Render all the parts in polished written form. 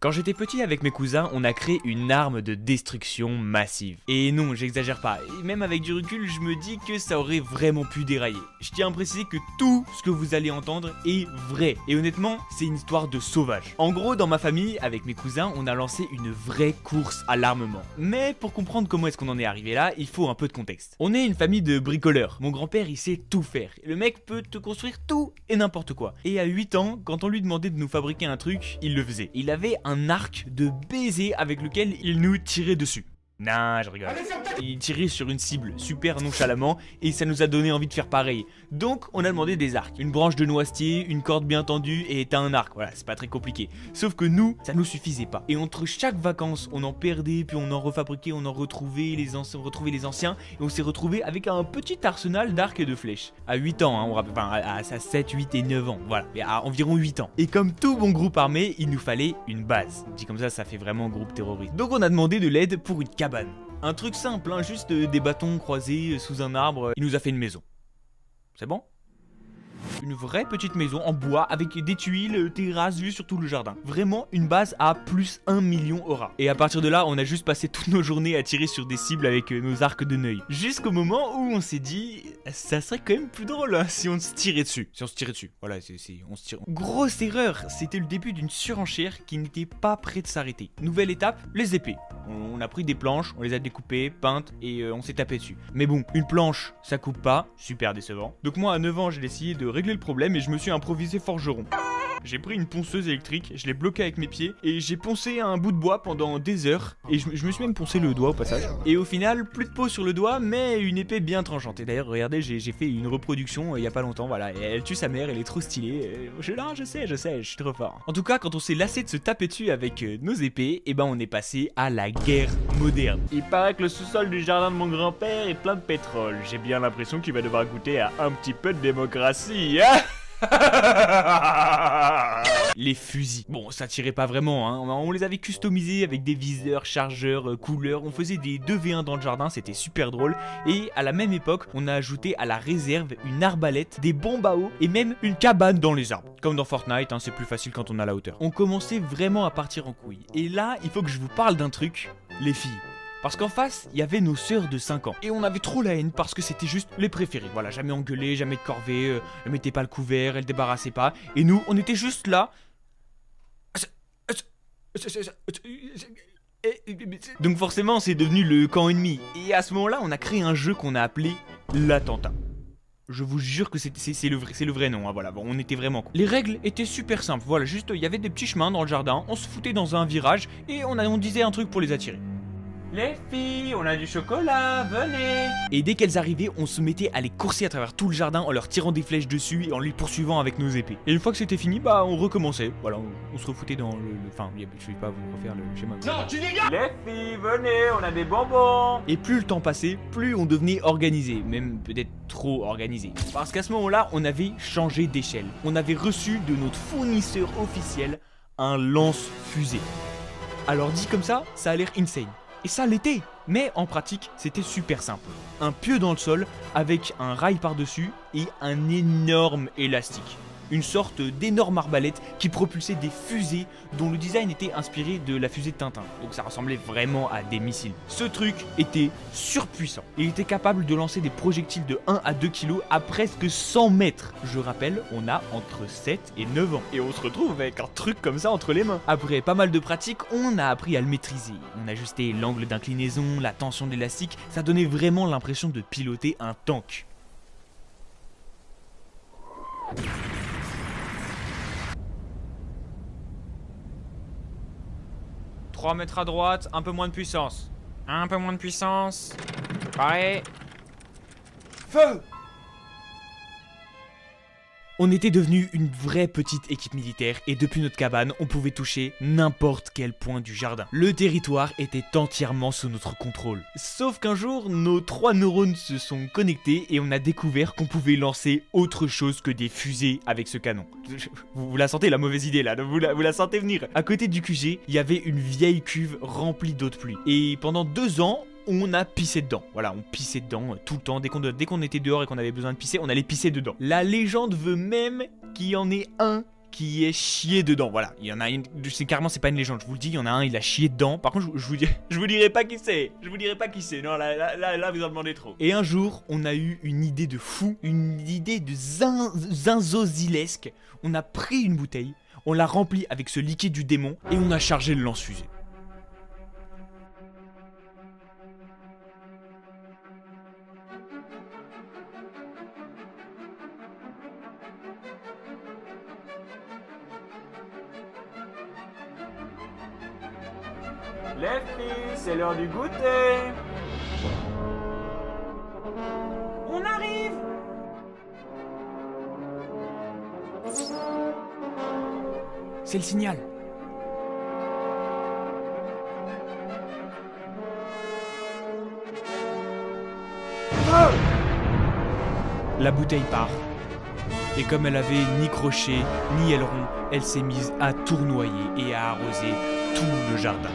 Quand j'étais petit avec mes cousins, on a créé une arme de destruction massive. Et non, j'exagère pas, et même avec du recul, je me dis que ça aurait vraiment pu dérailler. Je tiens à préciser que tout ce que vous allez entendre est vrai. Et honnêtement, c'est une histoire de sauvage. En gros, dans ma famille, avec mes cousins, on a lancé une vraie course à l'armement. Mais pour comprendre comment est-ce qu'on en est arrivé là, il faut un peu de contexte. On est une famille de bricoleurs. Mon grand-père, il sait tout faire. Le mec peut te construire tout et n'importe quoi. Et à 8 ans, quand on lui demandait de nous fabriquer un truc, il le faisait. Il avait un arc de baiser avec lequel il nous tirait dessus. Non, je rigole. Il tirait sur une cible super nonchalamment et ça nous a donné envie de faire pareil. Donc on a demandé des arcs, une branche de noisetier, une corde bien tendue et t'as un arc. Voilà, c'est pas très compliqué. Sauf que nous, ça nous suffisait pas. Et entre chaque vacances, on en perdait, puis on en refabriquait, on en retrouvait les anciens, et on s'est retrouvé avec un petit arsenal d'arcs et de flèches. À 8 ans, hein, on rappelle, enfin à 7, 8 et 9 ans, voilà, mais à environ 8 ans. Et comme tout bon groupe armé, il nous fallait une base. Dit comme ça fait vraiment groupe terroriste. Donc on a demandé de l'aide pour une cabane. Un truc simple, hein, juste des bâtons croisés sous un arbre. Il nous a fait une maison. C'est bon ? Une vraie petite maison en bois avec des tuiles, terrasses, vue sur tout le jardin. Vraiment une base à plus 1 million aura. Et à partir de là, on a juste passé toutes nos journées à tirer sur des cibles avec nos arcs de neuil. Jusqu'au moment où on s'est dit, ça serait quand même plus drôle hein, si on se tirait dessus. Si on se tirait dessus. Voilà, on se tire. Grosse erreur, c'était le début d'une surenchère qui n'était pas près de s'arrêter. Nouvelle étape, les épées. On a pris des planches, on les a découpées, peintes et on s'est tapé dessus. Mais bon, une planche, ça coupe pas, super décevant. Donc moi à 9 ans, j'ai essayé de régler le problème et je me suis improvisé forgeron. J'ai pris une ponceuse électrique, je l'ai bloquée avec mes pieds et j'ai poncé un bout de bois pendant des heures. Et je me suis même poncé le doigt au passage. Et au final, plus de peau sur le doigt, mais une épée bien tranchante. Et d'ailleurs, regardez, j'ai fait une reproduction il y a pas longtemps, voilà. Et elle tue sa mère, elle est trop stylée. Je sais, je suis trop fort. En tout cas, quand on s'est lassé de se taper dessus avec nos épées, et ben on est passé à la guerre moderne. Il paraît que le sous-sol du jardin de mon grand-père est plein de pétrole. J'ai bien l'impression qu'il va devoir goûter à un petit peu de démocratie, hein. Les fusils. Bon, ça tirait pas vraiment, hein. On les avait customisés avec des viseurs, chargeurs, couleurs. On faisait des 2v1 dans le jardin, c'était super drôle. Et à la même époque, on a ajouté à la réserve une arbalète, des bombes à eau et même une cabane dans les arbres. Comme dans Fortnite, hein, c'est plus facile quand on a la hauteur. On commençait vraiment à partir en couille. Et là, il faut que je vous parle d'un truc, les filles. Parce qu'en face, il y avait nos sœurs de 5 ans. Et on avait trop la haine parce que c'était juste les préférés. Voilà, jamais engueulé, jamais de corvée, elles mettaient pas le couvert, elles débarrassaient pas. Et nous, on était juste là. Donc forcément, c'est devenu le camp ennemi. Et à ce moment-là, on a créé un jeu qu'on a appelé l'attentat. Je vous jure que c'est le vrai nom, hein, voilà, bon, on était vraiment con. Les règles étaient super simples, voilà, juste il y avait des petits chemins dans le jardin, on se foutait dans un virage et on disait un truc pour les attirer. Les filles, on a du chocolat, venez. Et dès qu'elles arrivaient, on se mettait à les courser à travers tout le jardin en leur tirant des flèches dessus et en les poursuivant avec nos épées. Et une fois que c'était fini, bah on recommençait. Voilà, on se refoutait dans enfin, je vais pas vous refaire le schéma. Non, tu dégages. Les filles, venez, on a des bonbons. Et plus le temps passait, plus on devenait organisé, même peut-être trop organisé. Parce qu'à ce moment-là, on avait changé d'échelle. On avait reçu de notre fournisseur officiel un lance-fusée. Alors dit comme ça a l'air insane. Et ça l'était. Mais en pratique, c'était super simple. Un pieu dans le sol avec un rail par-dessus et un énorme élastique. Une sorte d'énorme arbalète qui propulsait des fusées dont le design était inspiré de la fusée de Tintin. Donc ça ressemblait vraiment à des missiles. Ce truc était surpuissant. Il était capable de lancer des projectiles de 1 à 2 kg à presque 100 mètres. Je rappelle, on a entre 7 et 9 ans. Et on se retrouve avec un truc comme ça entre les mains. Après pas mal de pratiques, on a appris à le maîtriser. On ajustait l'angle d'inclinaison, la tension de l'élastique. Ça donnait vraiment l'impression de piloter un tank. 3 mètres à droite, un peu moins de puissance. Un peu moins de puissance. Pareil. Feu! On était devenu une vraie petite équipe militaire et depuis notre cabane, on pouvait toucher n'importe quel point du jardin. Le territoire était entièrement sous notre contrôle. Sauf qu'un jour, nos 3 neurones se sont connectés et on a découvert qu'on pouvait lancer autre chose que des fusées avec ce canon. Vous la sentez la mauvaise idée là, vous la sentez venir. À côté du QG, il y avait une vieille cuve remplie d'eau de pluie. Et pendant 2 ans, on a pissé dedans. Voilà, on pissait dedans tout le temps. Dès qu'on était dehors et qu'on avait besoin de pisser, on allait pisser dedans. La légende veut même qu'il y en ait un qui est chié dedans. Voilà, il y en a une, carrément c'est pas une légende, je vous le dis, il y en a un, il a chié dedans. Par contre, je vous dirai pas qui c'est. Je vous dirai pas qui c'est. Non, là, vous en demandez trop. Et un jour, on a eu une idée de fou, une idée de zinzozilesque. On a pris une bouteille, on l'a remplie avec ce liquide du démon et on a chargé le lance-fusée. Les filles, c'est l'heure du goûter. On arrive. C'est le signal. La bouteille part. Et comme elle avait ni crochet, ni aileron, elle s'est mise à tournoyer et à arroser tout le jardin.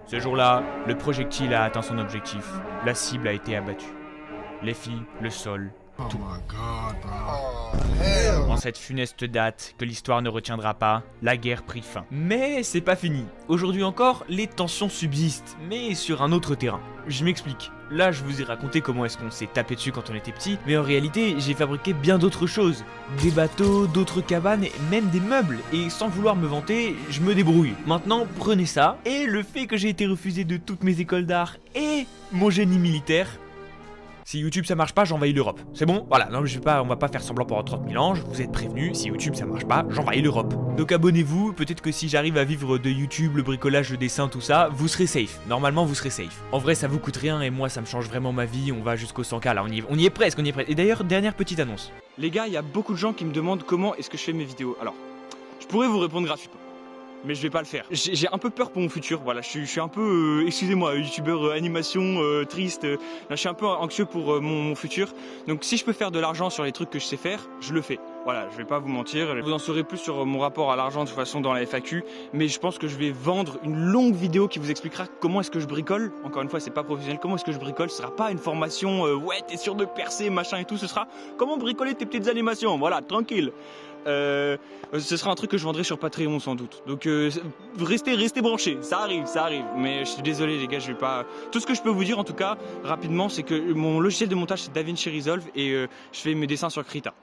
Ce jour-là, le projectile a atteint son objectif. La cible a été abattue. Les filles, le sol, tout. En cette funeste date que l'histoire ne retiendra pas, la guerre prit fin. Mais c'est pas fini. Aujourd'hui encore, les tensions subsistent, mais sur un autre terrain. Je m'explique. Là, je vous ai raconté comment est-ce qu'on s'est tapé dessus quand on était petit, mais en réalité, j'ai fabriqué bien d'autres choses. Des bateaux, d'autres cabanes, et même des meubles. Et sans vouloir me vanter, je me débrouille. Maintenant, prenez ça, et le fait que j'ai été refusé de toutes mes écoles d'art et mon génie militaire. Si YouTube ça marche pas, j'envahis l'Europe. C'est bon? Voilà, non, on va pas faire semblant pendant 30 000 ans, vous êtes prévenus, si YouTube ça marche pas, j'envahis l'Europe. Donc abonnez-vous, peut-être que si j'arrive à vivre de YouTube, le bricolage, le dessin, tout ça, vous serez safe. Normalement, vous serez safe. En vrai, ça vous coûte rien et moi, ça me change vraiment ma vie, on va jusqu'au 100K là, on y est presque, Et d'ailleurs, dernière petite annonce. Les gars, il y a beaucoup de gens qui me demandent comment est-ce que je fais mes vidéos. Alors, je pourrais vous répondre gratuitement, mais je vais pas le faire. J'ai un peu peur pour mon futur, voilà, je suis un peu, excusez-moi, youtubeur animation, triste, là, je suis un peu anxieux pour mon futur. Donc si je peux faire de l'argent sur les trucs que je sais faire, je le fais. Voilà, je vais pas vous mentir, vous en saurez plus sur mon rapport à l'argent de toute façon dans la FAQ, mais je pense que je vais vendre une longue vidéo qui vous expliquera comment est-ce que je bricole. Encore une fois, c'est pas professionnel, comment est-ce que je bricole, ce sera pas une formation, ouais, t'es sûr de percer, machin et tout, ce sera comment bricoler tes petites animations, voilà, tranquille. Ce sera un truc que je vendrai sur Patreon sans doute. Donc restez branchés, ça arrive. Mais je suis désolé les gars, je vais pas. Tout ce que je peux vous dire en tout cas rapidement, c'est que mon logiciel de montage c'est DaVinci Resolve et je fais mes dessins sur Krita.